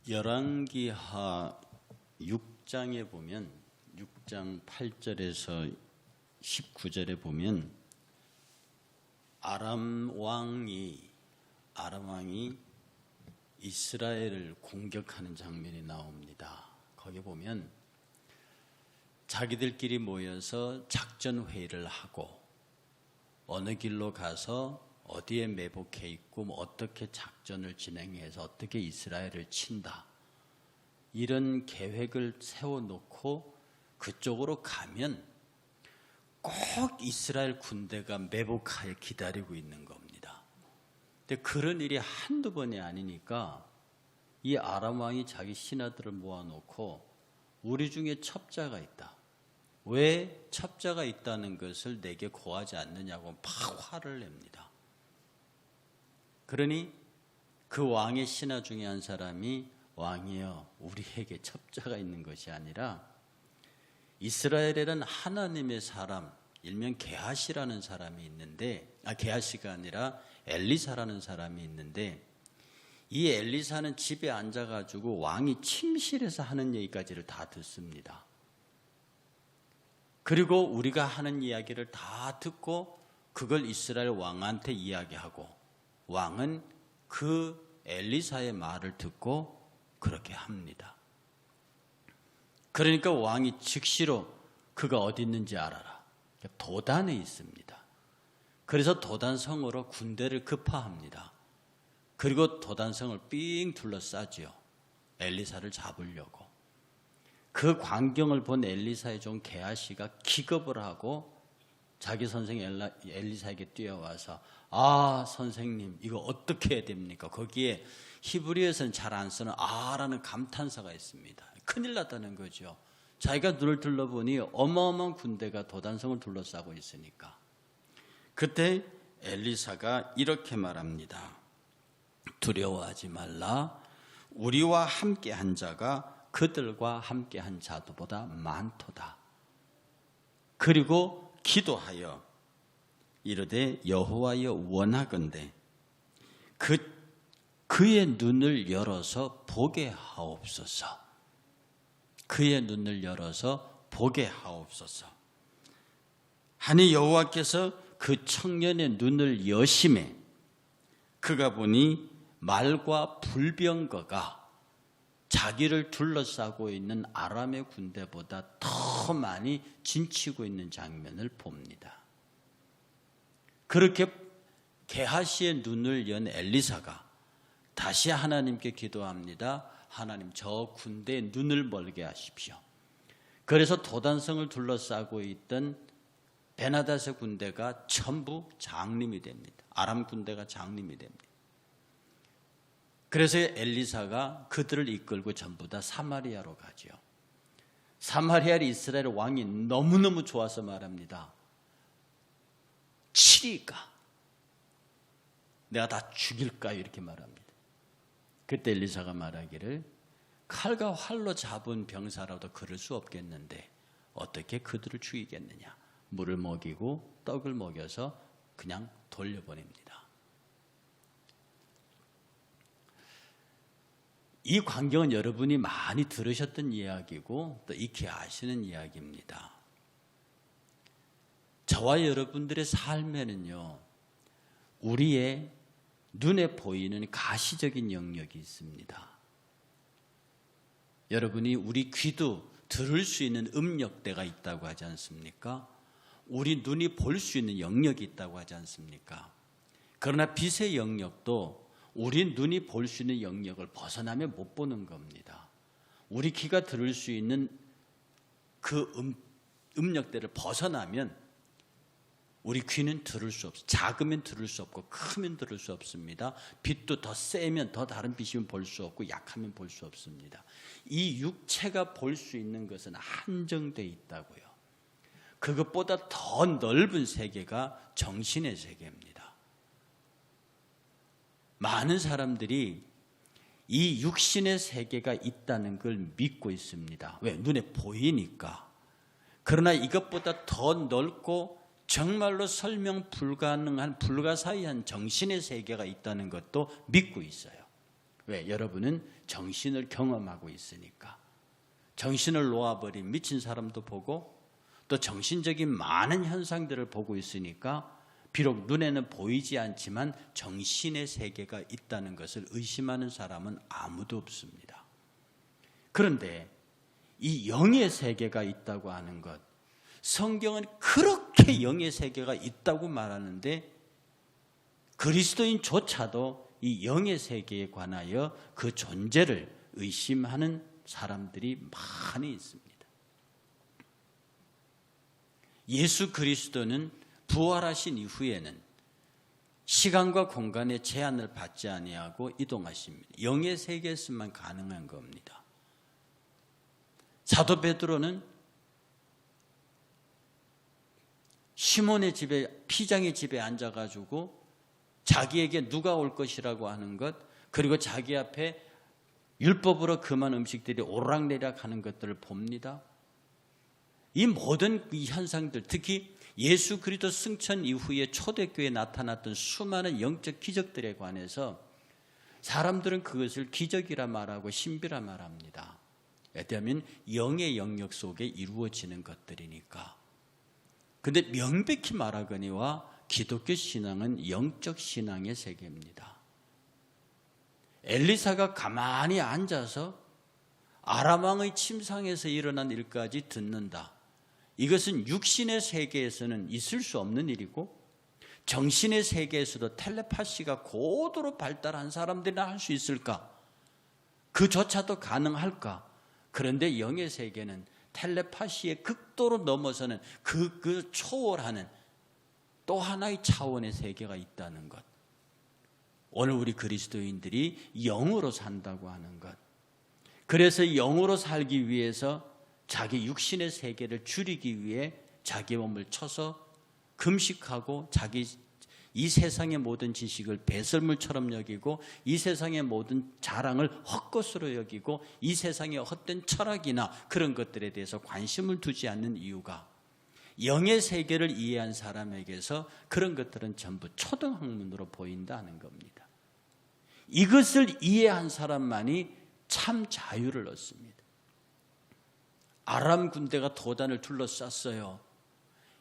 열왕기하 6장에 보면 6장 8절에서 19절에 보면 아람 왕이 이스라엘을 공격하는 장면이 나옵니다. 거기 보면 자기들끼리 모여서 작전 회의를 하고 어느 길로 가서 어디에 매복해 있고 어떻게 작전을 진행해서 어떻게 이스라엘을 친다, 이런 계획을 세워놓고 그쪽으로 가면 꼭 이스라엘 군대가 매복하여 기다리고 있는 겁니다. 근데 그런 일이 한두 번이 아니니까 이 아람 왕이 자기 신하들을 모아놓고 우리 중에 첩자가 있다, 왜 첩자가 있다는 것을 내게 고하지 않느냐고 막 화를 냅니다. 그러니 그 왕의 신하 중에 한 사람이, 왕이여, 우리에게 첩자가 있는 것이 아니라 이스라엘에는 하나님의 사람, 일명 게하시라는 사람이 있는데, 게하시가 아니라 엘리사라는 사람이 있는데, 이 엘리사는 집에 앉아가지고 왕이 침실에서 하는 얘기까지를 다 듣습니다. 그리고 우리가 하는 이야기를 다 듣고 그걸 이스라엘 왕한테 이야기하고, 왕은 그 엘리사의 말을 듣고 그렇게 합니다. 그러니까 왕이 즉시로 그가 어디 있는지 알아라, 도단에 있습니다. 그래서 도단성으로 군대를 급파합니다. 그리고 도단성을 삥 둘러싸지요, 엘리사를 잡으려고. 그 광경을 본 엘리사의 종 게하시가 기겁을 하고 자기 선생 엘리사에게 뛰어와서, 선생님, 이거 어떻게 해야 됩니까? 거기에 히브리어에서는 잘 안 쓰는 라는 감탄사가 있습니다. 큰일 났다는 거죠. 자기가 눈을 둘러보니 어마어마한 군대가 도단성을 둘러싸고 있으니까. 그때 엘리사가 이렇게 말합니다. 두려워하지 말라. 우리와 함께한 자가 그들과 함께한 자들보다 많도다. 그리고 기도하여 이르되 여호와여 원하건대 그의 눈을 열어서 보게 하옵소서. 그의 눈을 열어서 보게 하옵소서. 하니 여호와께서 그 청년의 눈을 여심해 그가 보니 말과 불병거가 자기를 둘러싸고 있는 아람의 군대보다 더 많이 진치고 있는 장면을 봅니다. 그렇게 게하시의 눈을 연 엘리사가 다시 하나님께 기도합니다. 하나님, 저 군대의 눈을 멀게 하십시오. 그래서 도단성을 둘러싸고 있던 베나닷의 군대가 전부 장림이 됩니다. 아람 군대가 장림이 됩니다. 그래서 엘리사가 그들을 이끌고 전부 다 사마리아로 가죠. 사마리아의 이스라엘 왕이 너무너무 좋아서 말합니다. 치리까? 내가 다 죽일까? 이렇게 말합니다. 그때 엘리사가 말하기를, 칼과 활로 잡은 병사라도 그럴 수 없겠는데 어떻게 그들을 죽이겠느냐. 물을 먹이고 떡을 먹여서 그냥 돌려보냅니다. 이 광경은 여러분이 많이 들으셨던 이야기고 또 익히 아시는 이야기입니다. 저와 여러분들의 삶에는요, 우리의 눈에 보이는 가시적인 영역이 있습니다. 여러분이 우리 귀도 들을 수 있는 음역대가 있다고 하지 않습니까? 우리 눈이 볼 수 있는 영역이 있다고 하지 않습니까? 그러나 빛의 영역도 우리 눈이 볼 수 있는 영역을 벗어나면 못 보는 겁니다. 우리 귀가 들을 수 있는 그 음역대를 벗어나면 우리 귀는 들을 수 없어요. 작으면 들을 수 없고 크면 들을 수 없습니다. 빛도 더 세면, 더 다른 빛이면 볼 수 없고 약하면 볼 수 없습니다. 이 육체가 볼 수 있는 것은 한정되어 있다고요. 그것보다 더 넓은 세계가 정신의 세계입니다. 많은 사람들이 이 육신의 세계가 있다는 걸 믿고 있습니다. 왜? 눈에 보이니까. 그러나 이것보다 더 넓고 정말로 설명 불가능한 불가사의한 정신의 세계가 있다는 것도 믿고 있어요. 왜? 여러분은 정신을 경험하고 있으니까. 정신을 놓아버린 미친 사람도 보고 또 정신적인 많은 현상들을 보고 있으니까 비록 눈에는 보이지 않지만 정신의 세계가 있다는 것을 의심하는 사람은 아무도 없습니다. 그런데 이 영의 세계가 있다고 하는 것, 성경은 그렇게 영의 세계가 있다고 말하는데 그리스도인조차도 이 영의 세계에 관하여 그 존재를 의심하는 사람들이 많이 있습니다. 예수 그리스도는 부활하신 이후에는 시간과 공간의 제한을 받지 아니하고 이동하십니다. 영의 세계에서만 가능한 겁니다. 사도 베드로는 시몬의 집에, 피장의 집에 앉아가지고 자기에게 누가 올 것이라고 하는 것, 그리고 자기 앞에 율법으로 금한 음식들이 오르락내리락 하는 것들을 봅니다. 이 모든 이 현상들, 특히 예수 그리스도 승천 이후에 초대교회에 나타났던 수많은 영적 기적들에 관해서 사람들은 그것을 기적이라 말하고 신비라 말합니다. 왜냐하면 영의 영역 속에 이루어지는 것들이니까. 그런데 명백히 말하거니와 기독교 신앙은 영적 신앙의 세계입니다. 엘리사가 가만히 앉아서 아람 왕의 침상에서 일어난 일까지 듣는다. 이것은 육신의 세계에서는 있을 수 없는 일이고 정신의 세계에서도 텔레파시가 고도로 발달한 사람들이나 할 수 있을까? 그조차도 가능할까? 그런데 영의 세계는 텔레파시의 극도로 넘어서는 그 초월하는 또 하나의 차원의 세계가 있다는 것. 오늘 우리 그리스도인들이 영으로 산다고 하는 것. 그래서 영으로 살기 위해서 자기 육신의 세계를 줄이기 위해 자기 몸을 쳐서 금식하고 자기 이 세상의 모든 지식을 배설물처럼 여기고 이 세상의 모든 자랑을 헛것으로 여기고 이 세상의 헛된 철학이나 그런 것들에 대해서 관심을 두지 않는 이유가 영의 세계를 이해한 사람에게서 그런 것들은 전부 초등학문으로 보인다는 겁니다. 이것을 이해한 사람만이 참 자유를 얻습니다. 아람 군대가 도단을 둘러쌌어요.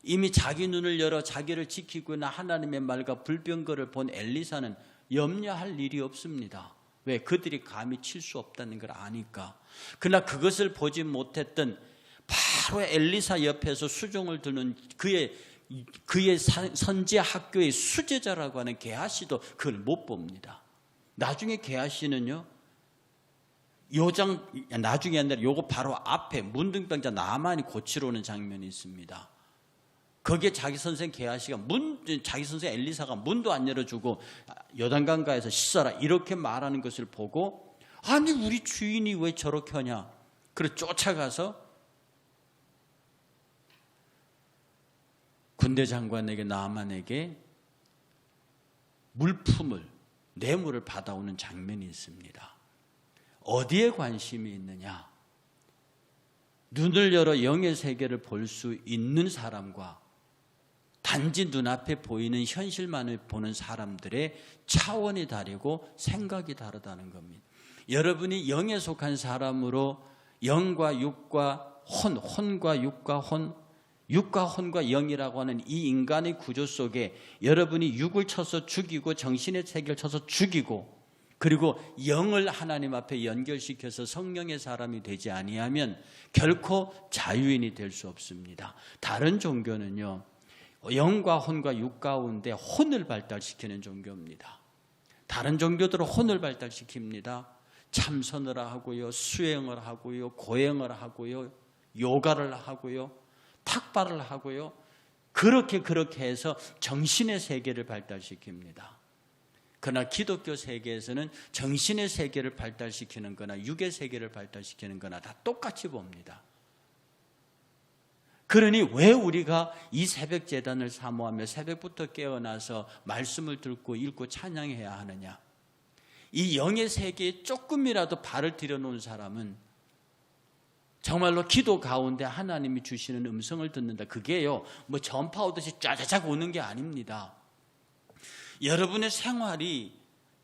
이미 자기 눈을 열어 자기를 지키고 있는 하나님의 말과 불병거를 본 엘리사는 염려할 일이 없습니다. 왜? 그들이 감히 칠 수 없다는 걸 아니까. 그러나 그것을 보지 못했던 바로 엘리사 옆에서 수종을 드는 그의 선지 학교의 수제자라고 하는 게하시도 그걸 못 봅니다. 나중에 게하시는요, 나중에 아니라 요거 바로 앞에 문둥병자 나만이 고치러 오는 장면이 있습니다. 거기에 자기 선생 게하시가 자기 선생 엘리사가 문도 안 열어주고 요단강가에서 씻어라 이렇게 말하는 것을 보고 아니 우리 주인이 왜 저렇게 하냐. 그래서 쫓아가서 군대 장관에게 나만에게 물품을 뇌물을 받아오는 장면이 있습니다. 어디에 관심이 있느냐? 눈을 열어 영의 세계를 볼 수 있는 사람과 단지 눈앞에 보이는 현실만을 보는 사람들의 차원이 다르고 생각이 다르다는 겁니다. 여러분이 영에 속한 사람으로 영과 육과 혼과 육과 육과 혼과 영이라고 하는 이 인간의 구조 속에 여러분이 육을 쳐서 죽이고 정신의 세계를 쳐서 죽이고 그리고 영을 하나님 앞에 연결시켜서 성령의 사람이 되지 아니하면 결코 자유인이 될 수 없습니다. 다른 종교는요, 영과 혼과 육 가운데 혼을 발달시키는 종교입니다. 다른 종교들은 혼을 발달시킵니다. 참선을 하고요, 수행을 하고요, 고행을 하고요, 요가를 하고요, 탁발을 하고요. 그렇게 해서 정신의 세계를 발달시킵니다. 그러나 기독교 세계에서는 정신의 세계를 발달시키는 거나 육의 세계를 발달시키는 거나 다 똑같이 봅니다. 그러니 왜 우리가 이 새벽 제단을 사모하며 새벽부터 깨어나서 말씀을 듣고 읽고 찬양해야 하느냐? 이 영의 세계에 조금이라도 발을 들여놓은 사람은 정말로 기도 가운데 하나님이 주시는 음성을 듣는다. 그게요, 뭐 전파 오듯이 짜자작 오는 게 아닙니다. 여러분의 생활이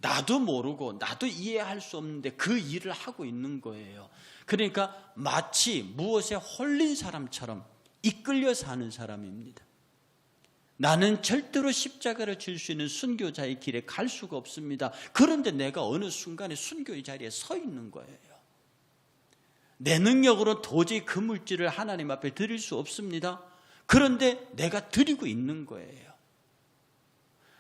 나도 모르고 나도 이해할 수 없는데 그 일을 하고 있는 거예요. 그러니까 마치 무엇에 홀린 사람처럼 이끌려 사는 사람입니다. 나는 절대로 십자가를 질 수 있는 순교자의 길에 갈 수가 없습니다. 그런데 내가 어느 순간에 순교의 자리에 서 있는 거예요. 내 능력으로 도저히 그 물질을 하나님 앞에 드릴 수 없습니다. 그런데 내가 드리고 있는 거예요.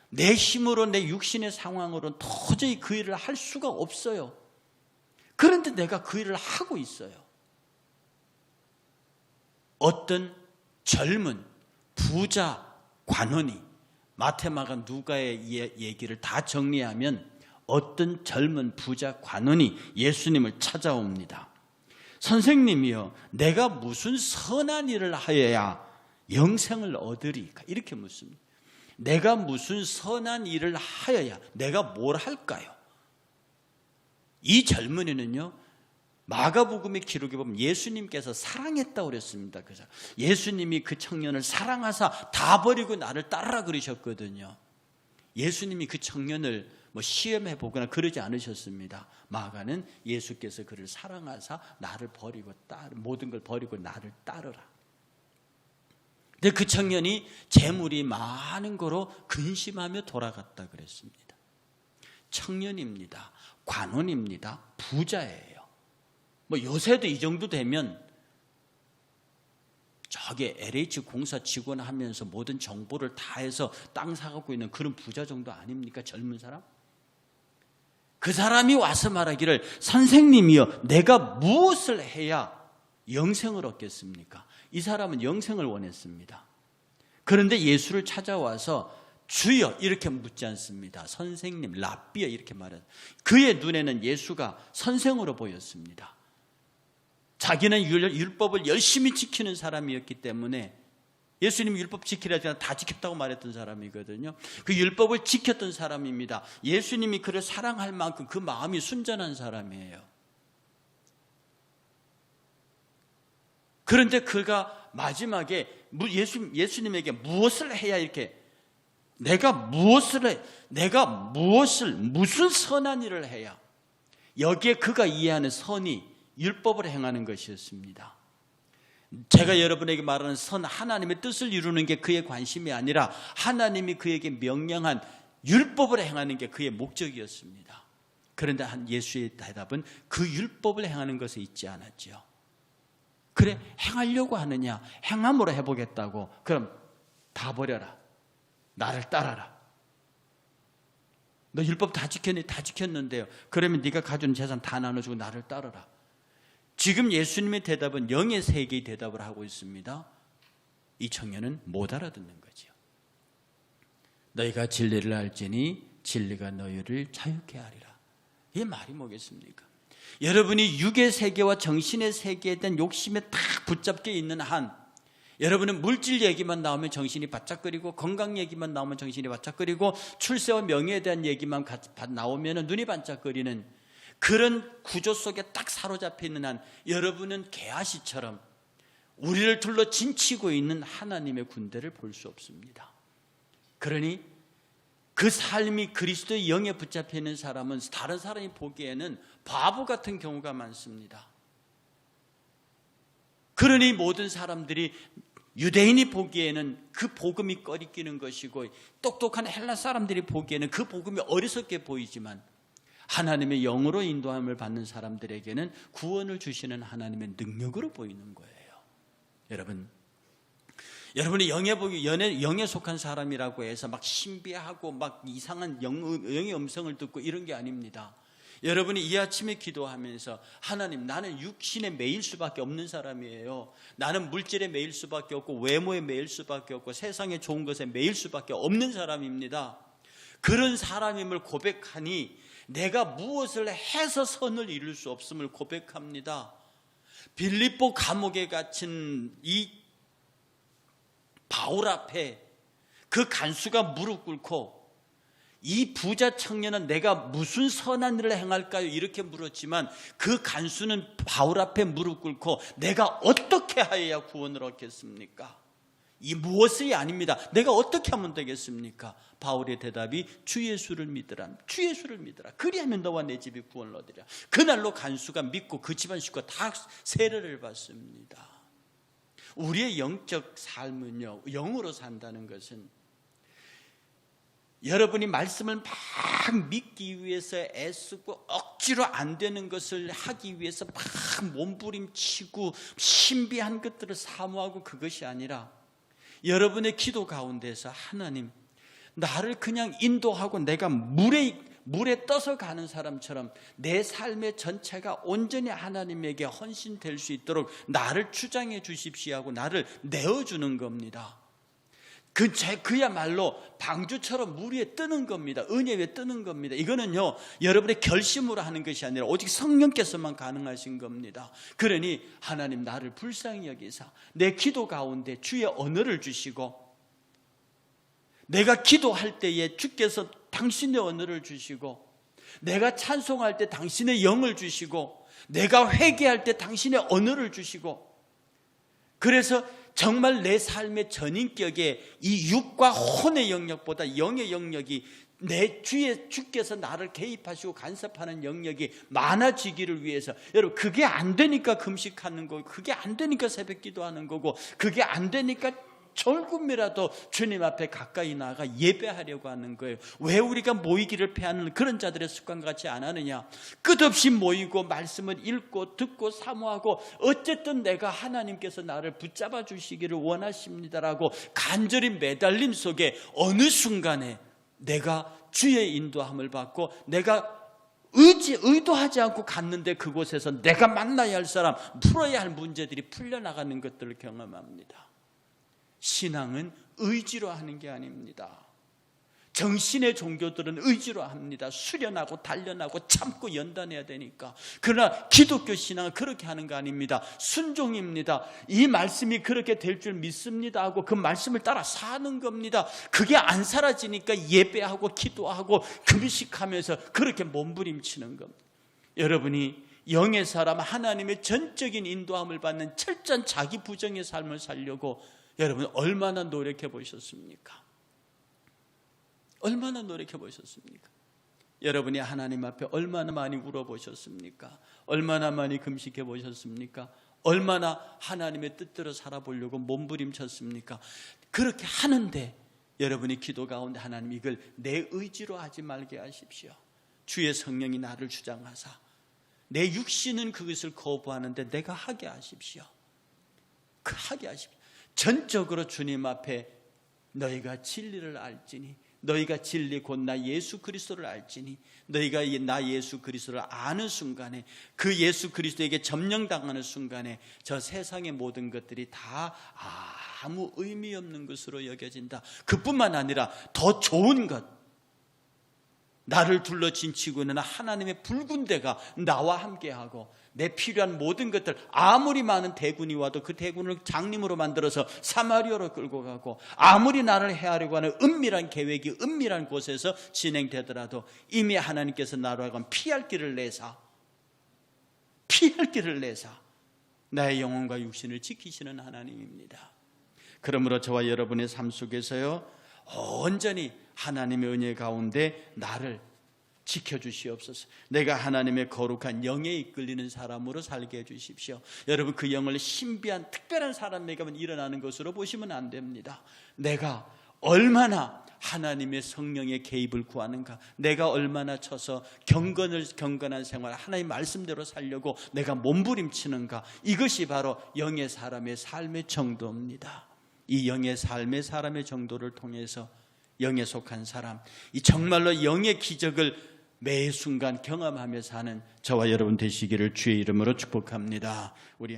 내 힘으로, 내 육신의 상황으로 도저히 그 일을 할 수가 없어요. 그런데 내가 그 일을 하고 있어요. 어떤 젊은 부자 관원이, 마태마가 누가의 얘기를 다 정리하면 어떤 젊은 부자 관원이 예수님을 찾아옵니다. 선생님이요, 내가 무슨 선한 일을 하여야 영생을 얻으리까? 이렇게 묻습니다. 내가 무슨 선한 일을 하여야, 내가 뭘 할까요? 이 젊은이는요, 마가복음의 기록에 보면 예수님께서 사랑했다고 그랬습니다. 그래서 예수님이 그 청년을 사랑하사 다 버리고 나를 따르라 그러셨거든요. 예수님이 그 청년을 시험해 보거나 그러지 않으셨습니다. 마가는 예수께서 그를 사랑하사 나를 버리고 모든 걸 버리고 나를 따르라. 근데 그 청년이 재물이 많은 거로 근심하며 돌아갔다 그랬습니다. 청년입니다. 관원입니다. 부자예요. 요새도 이 정도 되면 저게 LH 공사 직원 하면서 모든 정보를 다 해서 땅 사갖고 있는 그런 부자 정도 아닙니까? 젊은 사람? 그 사람이 와서 말하기를, 선생님이여, 내가 무엇을 해야 영생을 얻겠습니까? 이 사람은 영생을 원했습니다. 그런데 예수를 찾아와서 주여 이렇게 묻지 않습니다. 선생님, 랍비여 이렇게 말해요. 그의 눈에는 예수가 선생으로 보였습니다. 자기는 율법을 열심히 지키는 사람이었기 때문에, 예수님이 율법 지키라지 다 지켰다고 말했던 사람이거든요. 그 율법을 지켰던 사람입니다. 예수님이 그를 사랑할 만큼 그 마음이 순전한 사람이에요. 그런데 그가 마지막에 예수님에게 무엇을 해야 이렇게, 무슨 선한 일을 해야, 여기에 그가 이해하는 선이 율법을 행하는 것이었습니다. 제가 여러분에게 말하는 선, 하나님의 뜻을 이루는 게 그의 관심이 아니라 하나님이 그에게 명령한 율법을 행하는 게 그의 목적이었습니다. 그런데 예수의 대답은 그 율법을 행하는 것에 있지 않았죠. 그래, 행하려고 하느냐? 행함으로 해보겠다고. 그럼 다 버려라. 나를 따라라. 너 율법 다 지켰니? 다 지켰는데요. 그러면 네가 가진 재산 다 나눠주고 나를 따르라. 지금 예수님의 대답은 영의 세계의 대답을 하고 있습니다. 이 청년은 못 알아듣는 거죠. 너희가 진리를 알지니 진리가 너희를 자유케 하리라. 이게 말이 뭐겠습니까? 여러분이 육의 세계와 정신의 세계에 대한 욕심에 딱 붙잡게 있는 한, 여러분은 물질 얘기만 나오면 정신이 바짝거리고, 건강 얘기만 나오면 정신이 바짝거리고, 출세와 명예에 대한 얘기만 나오면 눈이 반짝거리는 그런 구조 속에 딱 사로잡혀 있는 한, 여러분은 개아시처럼 우리를 둘러 진치고 있는 하나님의 군대를 볼 수 없습니다. 그러니 그 삶이 그리스도의 영에 붙잡혀 있는 사람은 다른 사람이 보기에는 바보 같은 경우가 많습니다. 그러니 모든 사람들이, 유대인이 보기에는 그 복음이 꺼리끼는 것이고, 똑똑한 헬라 사람들이 보기에는 그 복음이 어리석게 보이지만, 하나님의 영으로 인도함을 받는 사람들에게는 구원을 주시는 하나님의 능력으로 보이는 거예요. 여러분이 영에 속한 사람이라고 해서 막 신비하고 막 이상한 영의 음성을 듣고 이런 게 아닙니다. 여러분이 이 아침에 기도하면서, 하나님, 나는 육신에 매일 수밖에 없는 사람이에요. 나는 물질에 매일 수밖에 없고, 외모에 매일 수밖에 없고, 세상에 좋은 것에 매일 수밖에 없는 사람입니다. 그런 사람임을 고백하니 내가 무엇을 해서 선을 이룰 수 없음을 고백합니다. 빌립보 감옥에 갇힌 이 바울 앞에 그 간수가 무릎 꿇고, 이 부자 청년은 내가 무슨 선한 일을 행할까요? 이렇게 물었지만, 그 간수는 바울 앞에 무릎 꿇고 내가 어떻게 하여야 구원을 얻겠습니까? 이 무엇이 아닙니다. 내가 어떻게 하면 되겠습니까? 바울의 대답이 주 예수를 믿으라. 주 예수를 믿으라. 그리하면 너와 내 집이 구원을 얻으리라. 그날로 간수가 믿고 그 집안 식구가 다 세례를 받습니다. 우리의 영적 삶은요, 영으로 산다는 것은 여러분이 말씀을 막 믿기 위해서 애쓰고 억지로 안 되는 것을 하기 위해서 막 몸부림치고 신비한 것들을 사모하고 그것이 아니라 여러분의 기도 가운데서 하나님, 나를 그냥 인도하고 내가 물에 떠서 가는 사람처럼 내 삶의 전체가 온전히 하나님에게 헌신될 수 있도록 나를 주장해 주십시오 하고 나를 내어주는 겁니다. 그야말로 방주처럼 물 위에 뜨는 겁니다. 은혜 위에 뜨는 겁니다. 이거는요, 여러분의 결심으로 하는 것이 아니라 오직 성령께서만 가능하신 겁니다. 그러니 하나님, 나를 불쌍히 여기사 내 기도 가운데 주의 언어를 주시고, 내가 기도할 때에 주께서 당신의 언어를 주시고, 내가 찬송할 때 당신의 영을 주시고, 내가 회개할 때 당신의 언어를 주시고, 그래서 정말 내 삶의 전인격에 이 육과 혼의 영역보다 영의 영역이, 내 주께서 나를 개입하시고 간섭하는 영역이 많아지기를 위해서, 여러분, 그게 안 되니까 금식하는 거고, 그게 안 되니까 새벽 기도하는 거고, 그게 안 되니까 조금이라도 주님 앞에 가까이 나아가 예배하려고 하는 거예요. 왜 우리가 모이기를 패하는 그런 자들의 습관과 같이 안 하느냐? 끝없이 모이고 말씀을 읽고 듣고 사모하고, 어쨌든 내가 하나님께서 나를 붙잡아 주시기를 원하십니다라고 간절히 매달림 속에 어느 순간에 내가 주의 인도함을 받고, 내가 의도하지 않고 갔는데 그곳에서 내가 만나야 할 사람, 풀어야 할 문제들이 풀려나가는 것들을 경험합니다. 신앙은 의지로 하는 게 아닙니다. 정신의 종교들은 의지로 합니다. 수련하고 단련하고 참고 연단해야 되니까. 그러나 기독교 신앙은 그렇게 하는 거 아닙니다. 순종입니다. 이 말씀이 그렇게 될 줄 믿습니다 하고 그 말씀을 따라 사는 겁니다. 그게 안 사라지니까 예배하고 기도하고 금식하면서 그렇게 몸부림치는 겁니다. 여러분이 영의 사람, 하나님의 전적인 인도함을 받는 철저한 자기 부정의 삶을 살려고 여러분 얼마나 노력해 보셨습니까? 얼마나 노력해 보셨습니까? 여러분이 하나님 앞에 얼마나 많이 울어 보셨습니까? 얼마나 많이 금식해 보셨습니까? 얼마나 하나님의 뜻대로 살아보려고 몸부림쳤습니까? 그렇게 하는데 여러분이 기도 가운데 하나님, 이걸 내 의지로 하지 말게 하십시오. 주의 성령이 나를 주장하사 내 육신은 그것을 거부하는데 내가 하게 하십시오. 하게 하십시오. 전적으로 주님 앞에 너희가 진리를 알지니, 너희가 진리 곧 나 예수 그리스도를 알지니, 너희가 나 예수 그리스도를 아는 순간에, 그 예수 그리스도에게 점령당하는 순간에 저 세상의 모든 것들이 다 아무 의미 없는 것으로 여겨진다. 그뿐만 아니라 더 좋은 것, 나를 둘러 진치고 있는 하나님의 붉은 대가 나와 함께하고, 내 필요한 모든 것들, 아무리 많은 대군이 와도 그 대군을 장님으로 만들어서 사마리아로 끌고 가고, 아무리 나를 해하려고 하는 은밀한 계획이 은밀한 곳에서 진행되더라도 이미 하나님께서 나로 하여금 피할 길을 내사 나의 영혼과 육신을 지키시는 하나님입니다. 그러므로 저와 여러분의 삶 속에서요, 온전히 하나님의 은혜 가운데 나를 지켜주시옵소서. 내가 하나님의 거룩한 영에 이끌리는 사람으로 살게 해주십시오. 여러분, 그 영을 신비한 특별한 사람에게만 일어나는 것으로 보시면 안 됩니다. 내가 얼마나 하나님의 성령의 개입을 구하는가, 내가 얼마나 쳐서 경건한 생활, 하나님 말씀대로 살려고 내가 몸부림치는가, 이것이 바로 영의 사람의 삶의 정도입니다. 이 영의 삶의 사람의 정도를 통해서 영에 속한 사람, 이 정말로 영의 기적을 매 순간 경험하며 사는 저와 여러분 되시기를 주의 이름으로 축복합니다. 우리